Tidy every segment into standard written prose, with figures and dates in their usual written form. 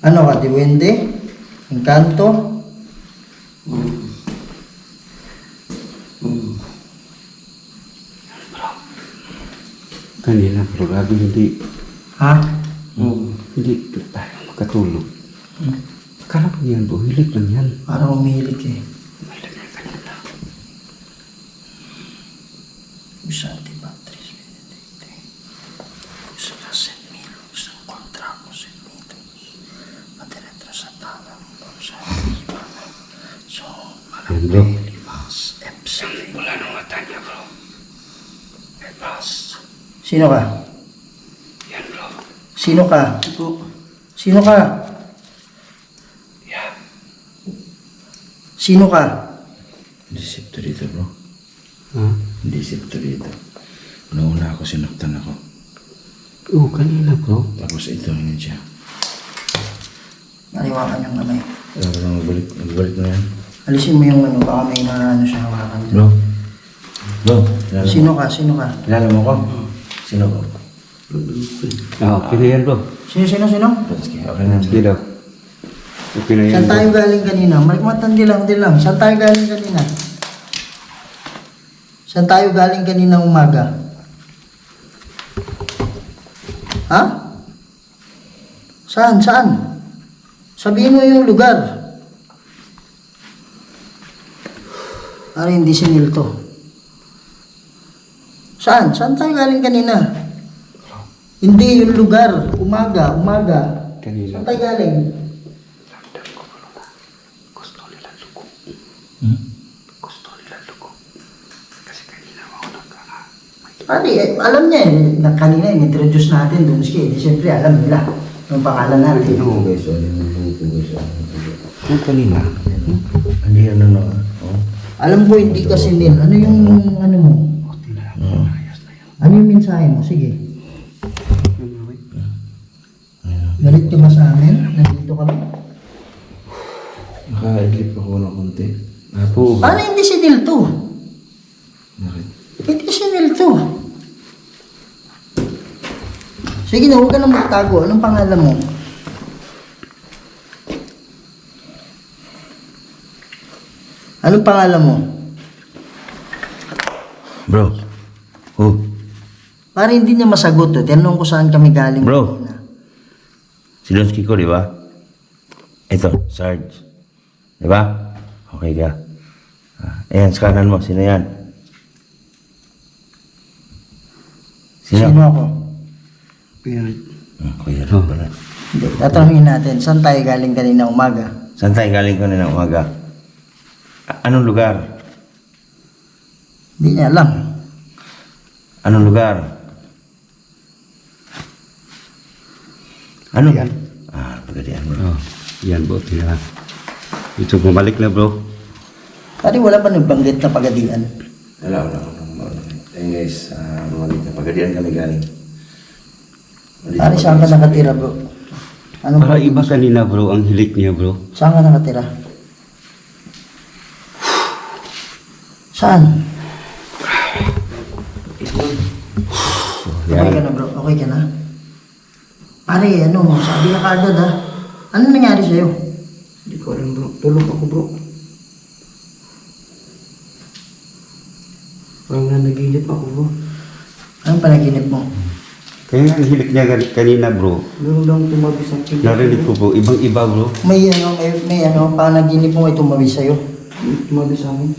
Ano ka, Diwende? Encanto? Kanina bro, lagi hindi Ha? hindi tayo makatulog. Akala ko yan bro, hilig lang yan. Parang umihilig eh. Hilig yan kanina. Usante Patris Benedicte. Usala Sen Milos, ang kontra ko Sen Milos. Materetra sa tanang sa Ibana. So, Yan bro. Livas, Epsali. Wala nang mata niya bro. Evas. Sino ka? Yan bro. Sino ka? Bro. Sino ka? Yan. Sino ka? Disipto dito bro. Ha? Disipto dito. Una-una ako, sinaktan ako. Oo, kanina bro. Tapos ito, yun siya. Naliwakan yung kamay. Alam mo, magbalik na yan. Alisin mo yung ano, baka may ano siya hawakan. Bro. Bro, kilala mo? Sino ka? Sino ka? Kilala mo ko? Sino ko? Okay na yan bro. Sino? Okay na. Sige daw. Okay na yan Saan bro. tayo galing kanina? Malikmatan di lang. Saan tayo galing kanina? Saan tayo galing kanina umaga? Ha? Saan? Sabihin mo yung lugar. Ano hindi sinil to? Saan? Saan tayo galing kanina? Hindi yung lugar. Umaga. Kanina. Saan tayo galing? Ramdam ko bro na gusto nila luko. Gusto nila luko. Kasi kanina ako Pare, alam niya eh, na kanina in-introduce natin dun siya. Di siyempre alam nila yung pangalan natin. Ito guys, guys. Yung kanina. Ano yan, ano? Oh. Alam ko hindi kasi nil. Ano yung ano mo? Okay na lang. Ayos na yan. Ano yung mensahe mo? Sige. Yung wait. Galit ka ba sa amin? Nandito kami? Naka-idlip ako ng konti. Oo. Paano hindi si Nil to? Bakit? Hindi si Nil to. Sige na, huwag ka nang magtago. Anong pangalan mo? Anong pangalan mo? Bro. Oh. Para hindi niya masagot to. Tinanong ko saan kami galing. Bro. kanina. Si Donsky ko, di ba? Ito, Sarge. Di ba? Okay ka. Ayan, sa kanan mo. Sino yan? Sino ako? Pero, Kuya Oh. rin pala. Hindi. Tatanungin natin. Saan tayo galing kanina umaga? Saan tayo galing ko na ng umaga? Anong lugar? Hindi niya alam. Anong lugar? Ano? Yan. Pagadian bro. oh, yan bro. Tingnan. Ito bumalik na bro. Pare, wala ba nagbanggit na pagadian? Wala. Ayun guys, bumalik na. Pagadian kami galing. Pare, saan ka nakatira bro? Anong Para province? iba kanina bro, ang hilik niya bro. Saan ka nakatira? Saan? Okay Yan. ka na bro? Okay ka na? Pare, ano, sabi ka kagad ha? Ano nangyari sa'yo? Hindi ko alam bro. Tulog ako bro. Parang nanaginip ako bro. Anong panaginip mo? Kaya nga ang hilik niya kanina bro. Meron lang tumabi sa akin. Narinig ko bro, ibang iba bro. May ano, panaginip mo may tumabi sa'yo? Tumabi sa akin.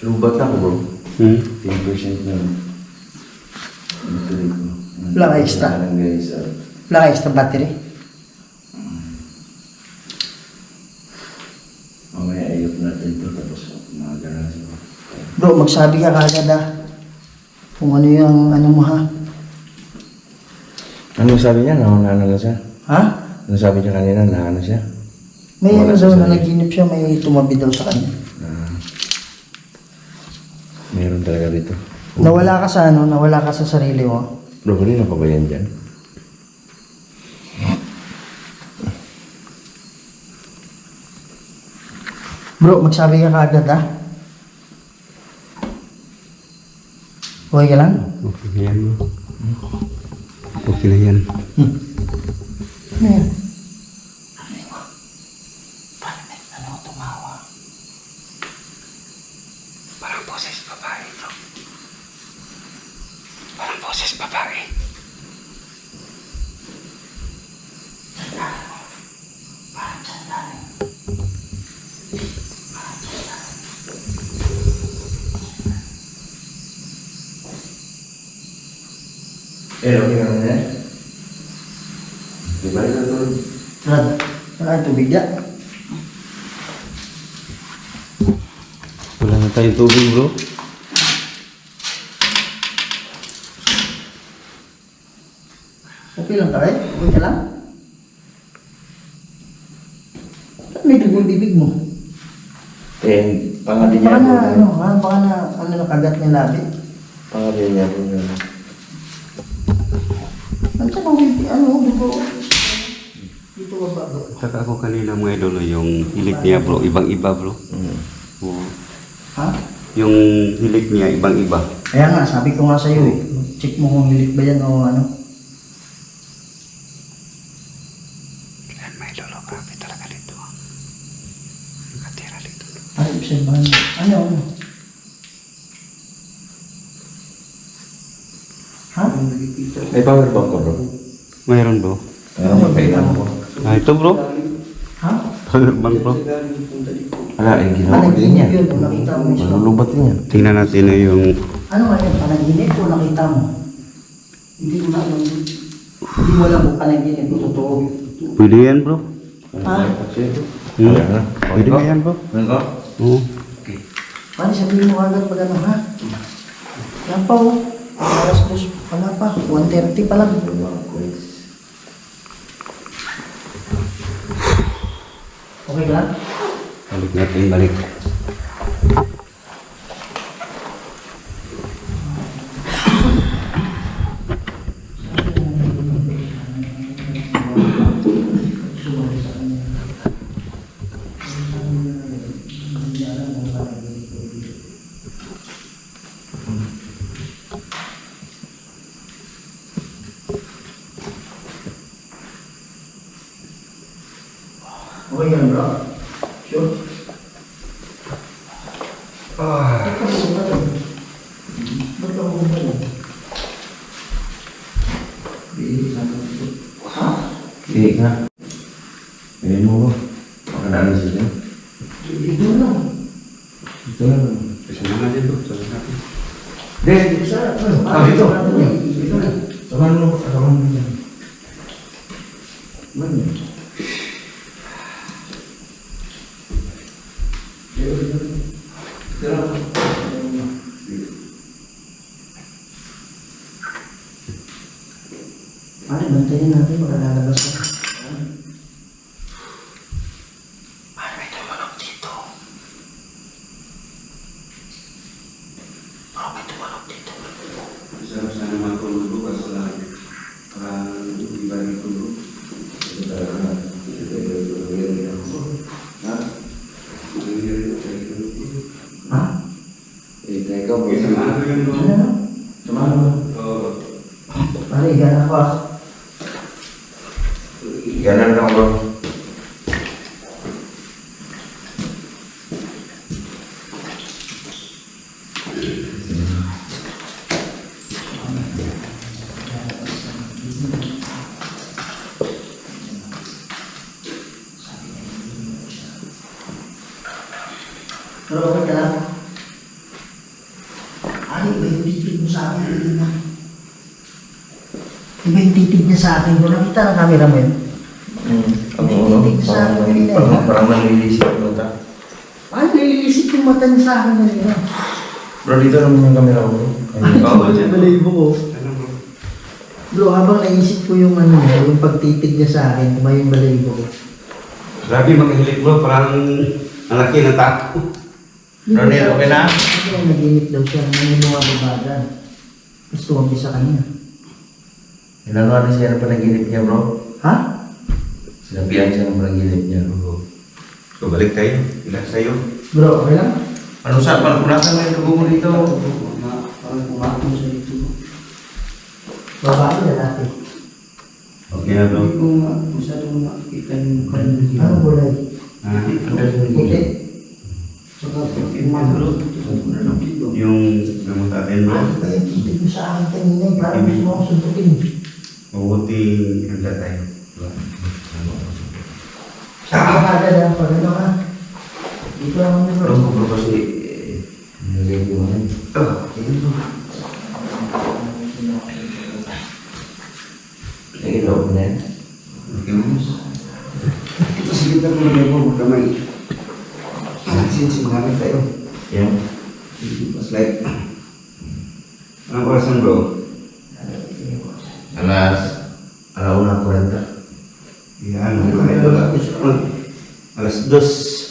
Lubat ako bro. 10% na. Wala ka extra? Guys, Wala ka extra battery? mamaya ayok natin ito tapos umaga na siya. Bro, magsabi ka kagad ha? Kung ano yung ano mo ha? Ano sabi niya? Nauna siya? Ha? Ano sabi niya kanina? Naano siya? May ano Wala daw siya na sa- naginip siya, may tumabi daw sa kanya. Meron talaga dito. Nawala ka sa ano, nawala ka sa sarili mo. Bro, kanina pa ba yan dyan? Bro, magsabi ka kagad ha? Okay ka lang? Okay na yan bro. Okay na yan. Ano yan? okay lang yan. Di ba ito tulog? Sarad. Wala tubig ya. Wala na tayong tubig, bro. Okay lang tayo? Okay ka lang? Saan may dugong bibig mo? Pangalan Baka na, baka na nakagat ng labi. Pangalan niya po yun. Ano sa mga dugo? Dito ba ba? Saka ako kanina mga idol, yung hilik niya, bro. Ibang-iba, bro. Oo. Ha? Yung hilik niya, ibang-iba. Kaya nga, sabi ko nga sa'yo eh. Check mo kung hilik ba yan o ano. Yan, mga idol, grabe talaga dito. Nakatira dito. Ay, obserbahan mo. Ano? Ha? May power bank ko, bro. Mayroon, bro. Ano kailangan ko? Ah, ito, bro. Ha? Power bank, bro. Wala, ginawa ko din yan. Panaginip yun, kung nakita mo siya. Malulubat din yan. Tingnan natin na yung... Ano nga yan, panaginip o nakita mo? Hindi ko na alam. Hindi mo alam kung panaginip o totoo. Pwede yan, bro. Ha? Hmm? Pwede ba yan, bro? Ano? Oo. Paano sabihin mo agad pag ano, ha? Yan pa oh. Alas 2, wala pa. 1:30 pa lang. Okay ka lang? Balik natin, balik. Okay yan, bro. Sure. Ba't ka pumunta doon? Ba't ka pumunta doon? Ha? Hindi ka. Pwede mo ba? Makadaan sila. Dito lang. Ito lang. Kasi naman din, bro. Sabi natin. Dek! Dito. Dito lang. Samahan mo. Samahan mo yan. Pare, bantayan natin baka lalabas ka. Pare, may tumalok dito. Baka may tumalok dito. Sana matulog, bro. Kasi lang. Parang iba yung tulog. Ha? Teka mo. Samahan ko yun, bro. Ano? Samahan mo. Oo. Pare, gana ko ah. Ganan lang, bro. Pero okay ka lang? Ay, iba yung titig mo sa akin. Iba yung titig niya sa akin. Kung nakita ng camera mo yun. Parang nalilisip mo ta. Ay, nililisip yung mata niya sa akin kanina. Bro, dito naman yung camera ko, bro. Oo, yung balayibo ko. Ano, bro? Bro, habang naisip ko yung ano niya, yung pagtitig niya sa akin, kuma yung balayibo ko. Grabe mga hilik, bro. Parang ang laki ng tao. Ronel, okay na? Kasi naginip daw siya, nanginuha babagan. Tapos tuwag sa kanya. Inanuhan siya ng panaginip niya, bro. Ha? Sinabihan siya ng panaginip niya, bro. So, balik tayo. Ilan sa'yo. Bro, okay lang? Ano sa? Punasan mo yung tubo mo dito. Parang kumakon sa ito. Babae na natin. Okay na, bro. Hindi ko nga masyadong makikita yung kanina. Ano kulay? Ah, Puti? Saka yung magro, sa una lang dito. yung gamot natin, bro. Ano ba yung titig mo sa akin kanina? Parang gusto mo akong suntukin. Mabuting handa tayo. Sabi ka agad ha, pag ano ka. Dito lang kami bro. Bro, bro, kasi... Nagay ko ano. Ah, Sige, bro. kita ko na mo kamay. Sinsin namin tayo. Yeah. Pas light. Anong orasan bro? Alauna 40. Yan, alas 2.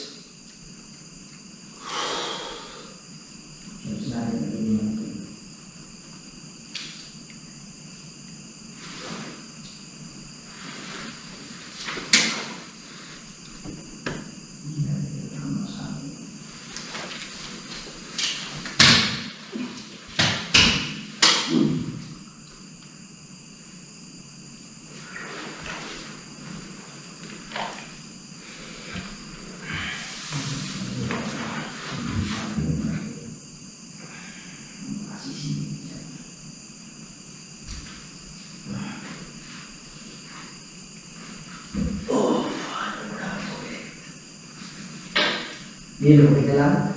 Dilo, kita lang.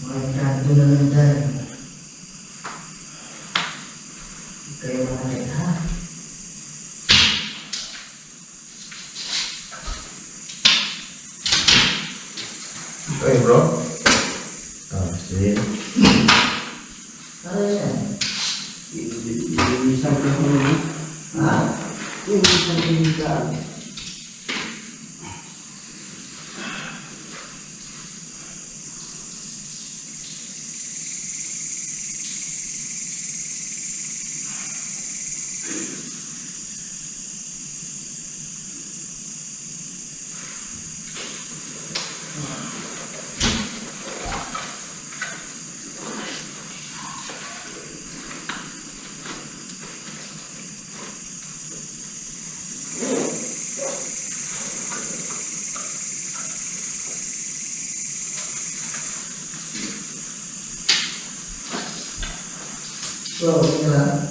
Magkano na lang dyan. Kayo mga ha? Okay, bro. Sige. Ano yan? Isang ko na. Ha? Yung isang pinigyan. So, kita lang.